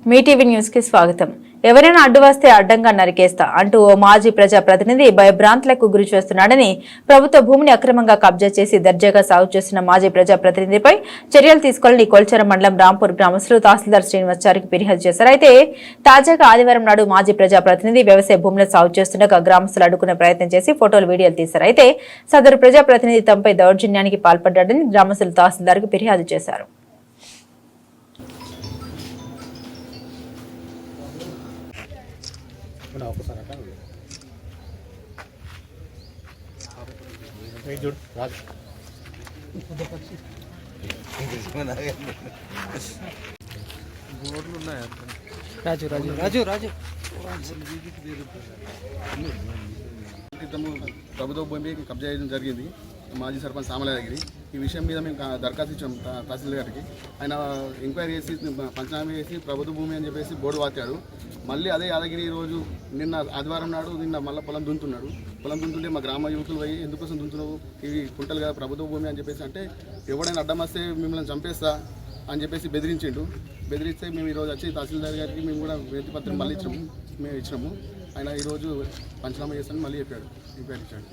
మీ TV news కి స్వాగతం. ఎవరైనా అడ్డు వస్తే అడ్డంగా నరికేస్తా అంటూ ఓ మాజీ ప్రజా ప్రతినిధి భయభ్రాంతులకు గురి చేస్తున్నాడని, ప్రభుత్వ భూమిని అక్రమంగా కబ్జా చేసి దర్జాగా సాగు చేస్తున్న మాజీ ప్రజా ప్రతినిధిపై చర్యలు తీసుకోవాలని కొల్చారం మండలం రాంపూర్ గ్రామస్తులు తహసీల్దార్ శ్రీనివాసచారికి ఫిర్యాదు చేశారు. అయితే తాజాగా ఆదివారం నాడు మాజీ ప్రజా ప్రతినిధి వ్యవసాయ భూమిలో సాగు చేస్తుండగా గ్రామస్తులు అడ్డుకునే ప్రయత్నం చేసి ఫోటోలు వీడియోలు తీశారు. అయితే సదరు ప్రజా ప్రతినిధి తమపై దౌర్జన్యానికి పాల్పడ్డాడని గ్రామస్తులు తహసీల్దార్కు ఫిర్యాదు చేశారు. రాజు రాజు రాజు రాజు ప్రభుత్వ భూమి కబ్జా చేయడం జరిగింది. మాజీ సర్పంచ్ సామలగిరి ఈ విషయం మీద మేము దరఖాస్తు ఇచ్చాం తహసీల్ గారికి. ఆయన ఎంక్వైరీ చేసి పంచనామా చేసి ప్రభుత్వ భూమి అని చెప్పేసి బోర్డు వాచాడు. మళ్ళీ అదే యాదగిరి రోజు నిన్న ఆదివారం నాడు మళ్ళీ పొలం దున్నుతుంటే మా గ్రామ యువకులు పోయి ఎందుకోసం దున్నుతున్నావు, ఇవి కుంటలు కదా ప్రభుత్వ భూమి అని చెప్పేసి అంటే, ఎవడైనా అడ్డం వస్తే మిమ్మల్ని చంపేస్తా అని చెప్పేసి బెదిరిస్తే మేము ఈరోజు వచ్చి తహసీల్దార్ గారికి మేము కూడా వినతి పత్రం మళ్ళీ ఇచ్చినాము. ఆయన ఈరోజు పంచనామా చేస్తాను మళ్ళీ చెప్పాడు, ఇచ్చాడు.